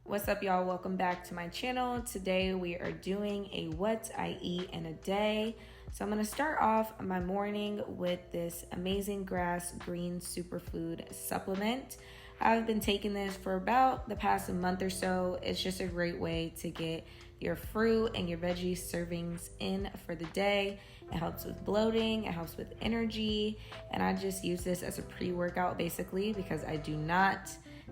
What's up, y'all? Welcome back to my channel. Today we are doing a what I eat in a day. So I'm going to start off my morning with this amazing grass green superfood supplement. I've been taking this for about the past month or so. It's just a great way to get your fruit and your veggie servings in for the day. It helps with bloating, it helps with energy, and I just use this as a pre-workout basically because I do not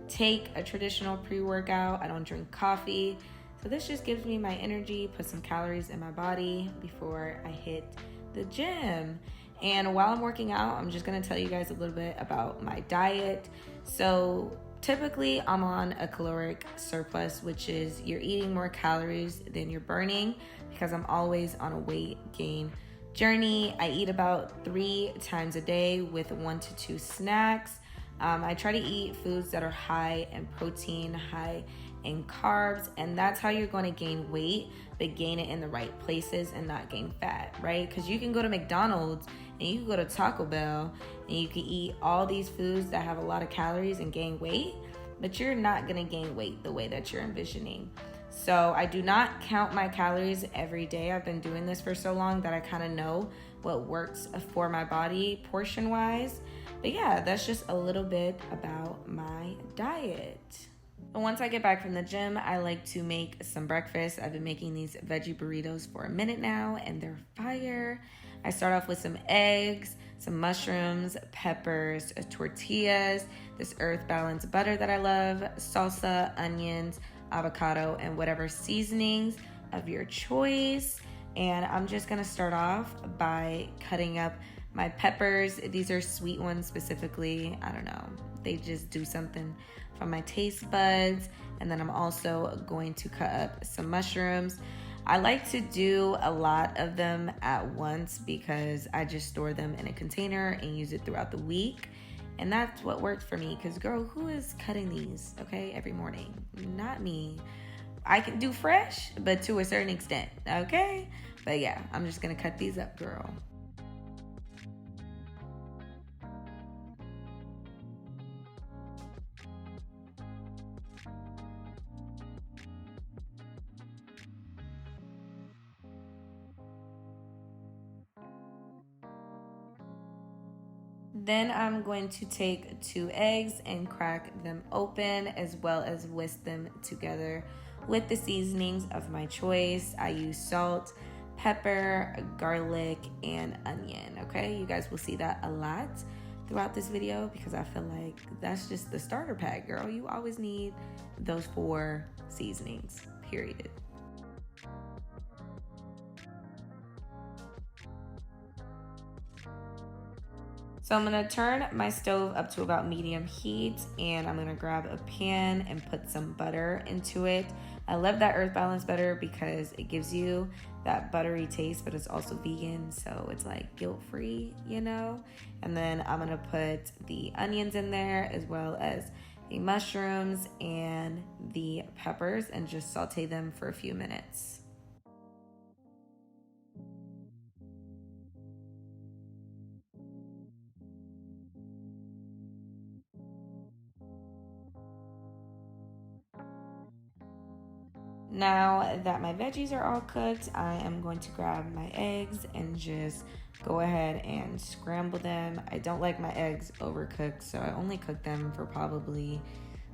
take a traditional pre-workout. I don't drink coffee. So this just gives me my energy, put some calories in my body before I hit the gym. And while I'm working out, I'm just gonna tell you guys a little bit about my diet. So typically I'm on a caloric surplus, which is you're eating more calories than you're burning because I'm always on a weight gain journey. I eat about 3 times a day with 1 to 2 snacks. I try to eat foods that are high in protein, high in carbs, and that's how you're going to gain weight, but gain it in the right places and not gain fat, right? Because you can go to McDonald's and you can go to Taco Bell and you can eat all these foods that have a lot of calories and gain weight, but you're not going to gain weight the way that you're envisioning. So I do not count my calories every day. I've been doing this for so long that I kind of know what works for my body portion-wise. But yeah, that's just a little bit about my diet. And once I get back from the gym, I like to make some breakfast. I've been making these veggie burritos for a minute now, and they're fire. I start off with some eggs, some mushrooms, peppers, tortillas, this earth balanced butter that I love, salsa, onions, avocado, and whatever seasonings of your choice. And I'm just gonna start off by cutting up my peppers. These are sweet ones specifically. I don't know. They just do something for my taste buds. And then I'm also going to cut up some mushrooms. I like to do a lot of them at once because I just store them in a container and use it throughout the week. And that's what works for me because, girl, who is cutting these, okay, every morning? Not me. I can do fresh, but to a certain extent, okay? But yeah, I'm just gonna cut these up, girl. Then I'm going to take 2 eggs and crack them open as well as whisk them together with the seasonings of my choice. I use salt, pepper, garlic, and onion, okay? You guys will see that a lot throughout this video because I feel like that's just the starter pack, girl. You always need those 4 seasonings, period. So I'm gonna turn my stove up to about medium heat and I'm gonna grab a pan and put some butter into it. I love that earth balance butter because it gives you that buttery taste, but it's also vegan, so it's like guilt-free, you know? And then I'm gonna put the onions in there as well as the mushrooms and the peppers and just saute them for a few minutes. Now that my veggies are all cooked, I am going to grab my eggs and just go ahead and scramble them. I don't like my eggs overcooked, so I only cook them for probably,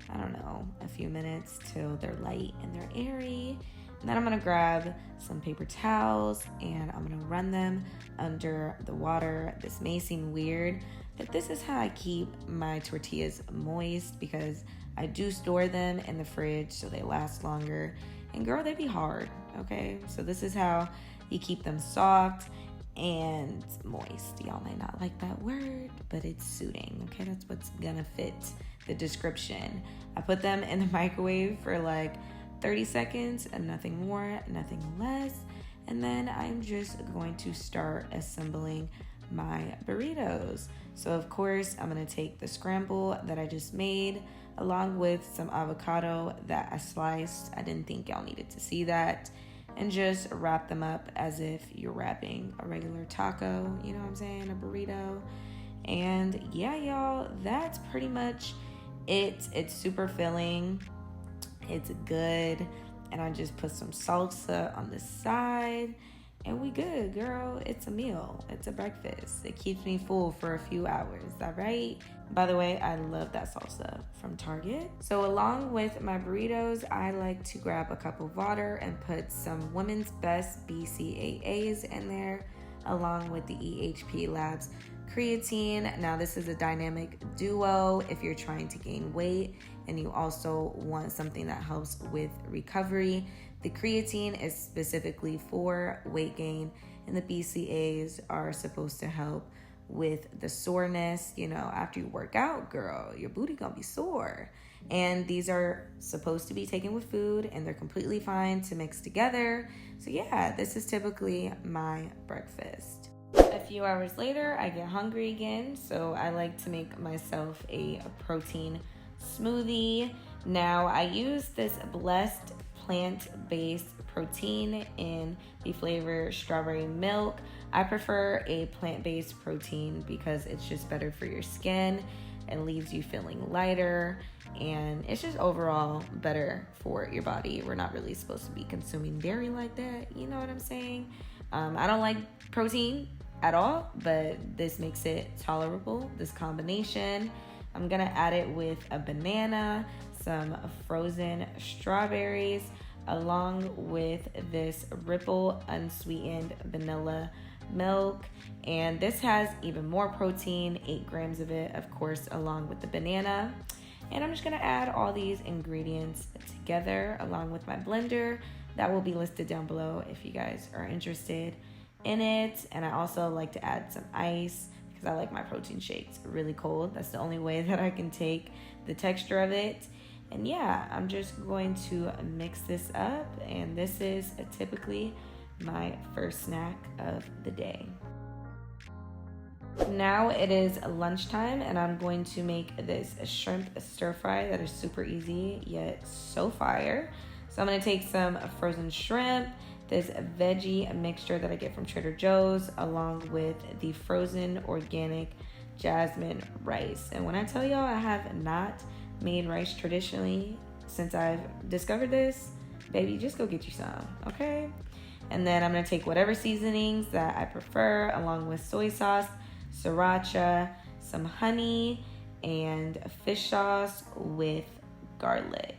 I don't know, a few minutes till they're light and they're airy. And then I'm gonna grab some paper towels and I'm gonna run them under the water. This may seem weird, but this is how I keep my tortillas moist because I do store them in the fridge so they last longer. And girl, they be hard, okay? So this is how you keep them soft and moist. Y'all might not like that word, but it's suiting, okay? That's what's gonna fit the description. I put them in the microwave for like 30 seconds and nothing more, nothing less. And then I'm just going to start assembling my burritos. So of course, I'm gonna take the scramble that I just made along with some avocado that I sliced. I didn't think y'all needed to see that. And just wrap them up as if you're wrapping a regular taco, you know what I'm saying, a burrito. And yeah, y'all, that's pretty much it. It's super filling. It's good. And I just put some salsa on the side. And we good, girl. It's a meal. It's a breakfast. It keeps me full for a few hours, all right? By the way, I love that salsa from Target. So along with my burritos, I like to grab a cup of water and put some Women's Best BCAAs in there, along with the EHP Labs creatine. Now this is a dynamic duo if you're trying to gain weight and you also want something that helps with recovery. The creatine is specifically for weight gain, and the BCAAs are supposed to help with the soreness. You know, after you work out, girl, your booty gonna be sore. And these are supposed to be taken with food, and they're completely fine to mix together. So yeah, this is typically my breakfast. A few hours later, I get hungry again, so I like to make myself a protein smoothie. Now, I use this blessed plant-based protein in the flavor strawberry milk. I prefer a plant-based protein because it's just better for your skin and leaves you feeling lighter, and it's just overall better for your body. We're not really supposed to be consuming dairy like that, you know what I'm saying? I don't like protein at all, but this makes it tolerable, this combination. I'm gonna add it with a banana, some frozen strawberries, along with this Ripple unsweetened vanilla milk. And this has even more protein, 8 grams of it, of course, along with the banana. And I'm just gonna add all these ingredients together along with my blender. That will be listed down below if you guys are interested in it. And I also like to add some ice because I like my protein shakes really cold. That's the only way that I can take the texture of it. And yeah, I'm just going to mix this up, and this is typically my first snack of the day. Now it is lunchtime, and I'm going to make this shrimp stir fry that is super easy yet so fire. So I'm going to take some frozen shrimp, this veggie mixture that I get from Trader Joe's, along with the frozen organic Jasmine rice. And when I tell y'all I have not made rice traditionally since I've discovered this, baby, just go get you some, okay? And then I'm gonna take whatever seasonings that I prefer, along with soy sauce, sriracha, some honey, and fish sauce with garlic.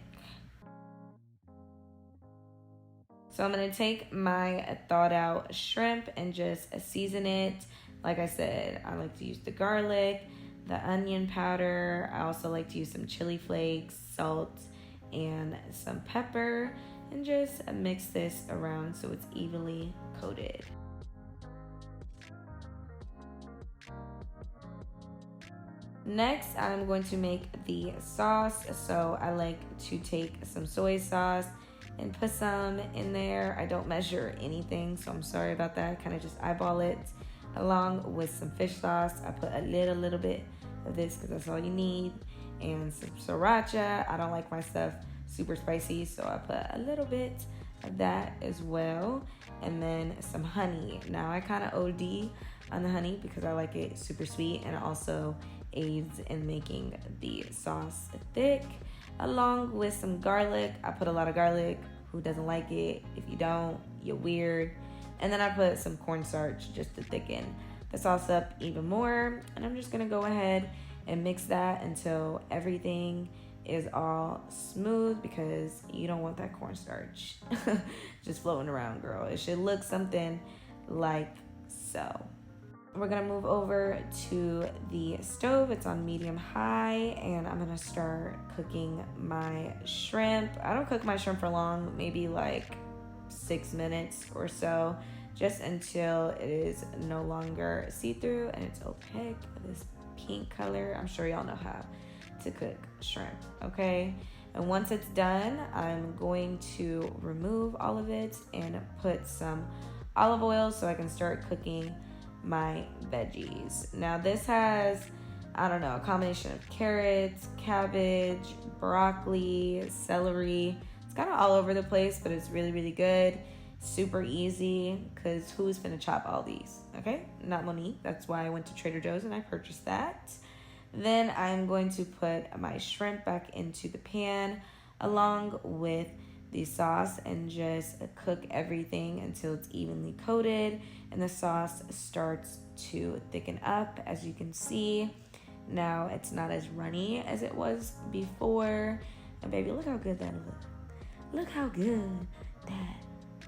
So I'm gonna take my thawed out shrimp and just season it. Like I said, I like to use the garlic, the onion powder. I also like to use some chili flakes, salt, and some pepper, and just mix this around so it's evenly coated. Next, I'm going to make the sauce. So I like to take some soy sauce and put some in there. I don't measure anything, so I'm sorry about that. Kind of just eyeball it, along with some fish sauce. I put a little bit of this because that's all you need, and some sriracha. I don't like my stuff super spicy, so I put a little bit of that as well, and then some honey. Now I kind of OD on the honey because I like it super sweet, and it also aids in making the sauce thick, along with some garlic. I put a lot of garlic. Who doesn't like it? If you don't, you're weird. And then I put some cornstarch just to thicken the sauce up even more. And I'm just gonna go ahead and mix that until everything is all smooth, because you don't want that cornstarch just floating around, girl. It should look something like so. We're gonna move over to the stove. It's on medium high, and I'm gonna start cooking my shrimp. I don't cook my shrimp for long, maybe like 6 minutes or so, just until it is no longer see-through and it's opaque, this pink color. I'm sure y'all know how to cook shrimp, okay? And once it's done, I'm going to remove all of it and put some olive oil so I can start cooking my veggies. Now this has, I don't know, a combination of carrots, cabbage, broccoli, celery. It's kind of all over the place, but it's really, really good. Super easy, because who's gonna chop all these? Okay, not Monique. That's why I went to Trader Joe's and I purchased that. Then I'm going to put my shrimp back into the pan, along with the sauce, and just cook everything until it's evenly coated and the sauce starts to thicken up. As you can see, now it's not as runny as it was before. And baby, look how good that looks. Look how good that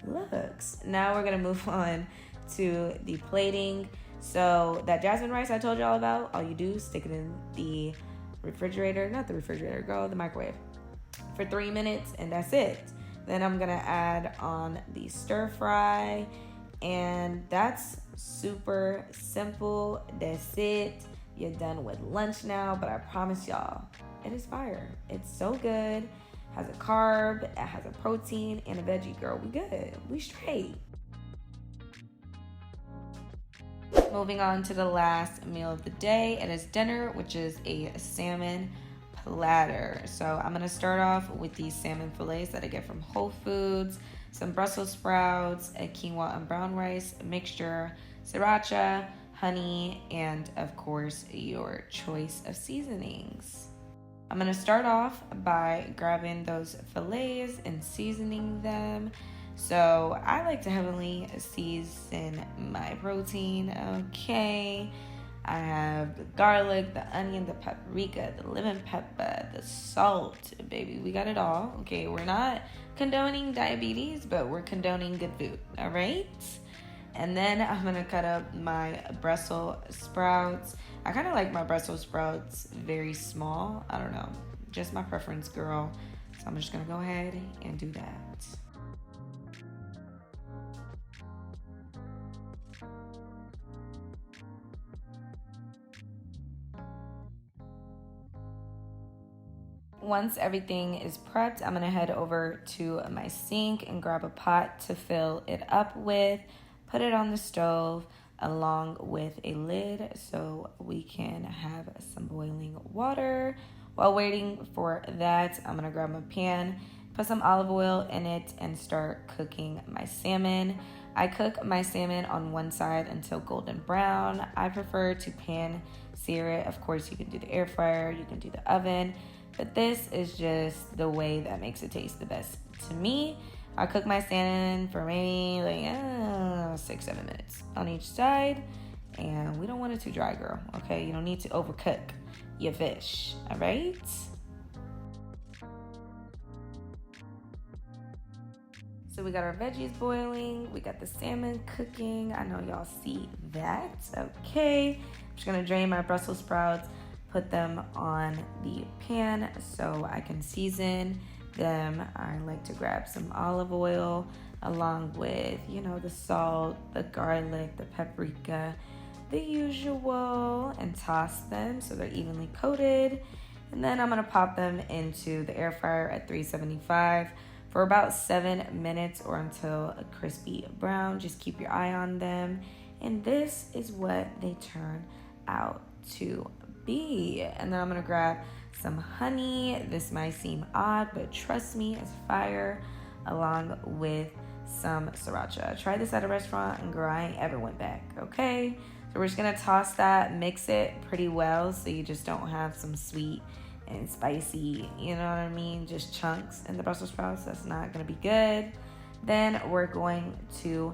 looks. Now we're gonna move on to the plating. So that jasmine rice I told y'all about, all you do is stick it in the refrigerator, not the refrigerator, girl, the microwave, for 3 minutes, and that's it. Then I'm gonna add on the stir fry, and that's super simple. That's it. You're done with lunch now, but I promise y'all, it is fire. It's so good. Has a carb, it has a protein, and a veggie, girl. We good. We straight. Moving on to the last meal of the day. It is dinner, which is a salmon platter. So I'm gonna start off with these salmon fillets that I get from Whole Foods, some Brussel sprouts, a quinoa and brown rice mixture, sriracha, honey, and of course your choice of seasonings. I'm gonna start off by grabbing those fillets and seasoning them. So I like to heavily season my protein, okay? I have the garlic, the onion, the paprika, the lemon pepper, the salt, baby. We got it all, okay? We're not condoning diabetes, but we're condoning good food, all right? And then I'm gonna cut up my Brussels sprouts. I kind of like my Brussels sprouts very small. I don't know, just my preference, girl. So I'm just gonna go ahead and do that. Once everything is prepped, I'm gonna head over to my sink and grab a pot to fill it up with, put it on the stove along with a lid so we can have some boiling water. While waiting for that, I'm gonna grab my pan, put some olive oil in it, and start cooking my salmon. I cook my salmon on one side until golden brown. I prefer to pan sear it. Of course, you can do the air fryer, you can do the oven, but this is just the way that makes it taste the best to me. I cook my salmon for maybe like 6-7 minutes on each side, and we don't want it too dry, girl, okay? You don't need to overcook your fish, all right? So we got our veggies boiling, we got the salmon cooking. I know y'all see that, okay? I'm just gonna drain my Brussels sprouts, put them on the pan so I can season them. I like to grab some olive oil along with, the salt, the garlic, the paprika, the usual, and toss them so they're evenly coated. And then I'm gonna pop them into the air fryer at 375 for about 7 minutes or until a crispy brown. Just keep your eye on them. And this is what they turn out to be. And then I'm gonna grab some honey. This might seem odd, but trust me, it's fire, along with some sriracha. I tried this at a restaurant and girl, I ain't ever went back, okay? So we're just gonna toss that, mix it pretty well so you just don't have some sweet and spicy, you know what I mean, just chunks in the Brussels sprouts. That's not gonna be good. Then we're going to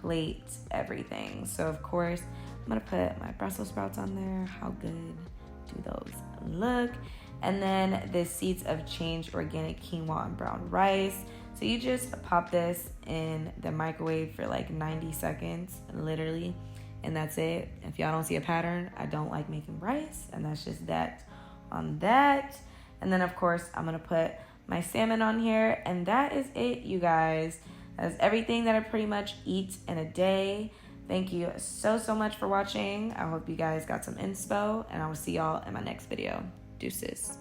plate everything. So of course, I'm gonna put my Brussels sprouts on there. How good do those look? And then the Seeds of Change organic quinoa and brown rice. So you just pop this in the microwave for like 90 seconds, literally, and that's it. If y'all don't see a pattern, I don't like making rice, and that's just that on that. And then of course, I'm gonna put my salmon on here, and that is it, you guys. That's everything that I pretty much eat in a day. Thank you so much for watching. I hope you guys got some inspo, and I will see y'all in my next video. Deuces.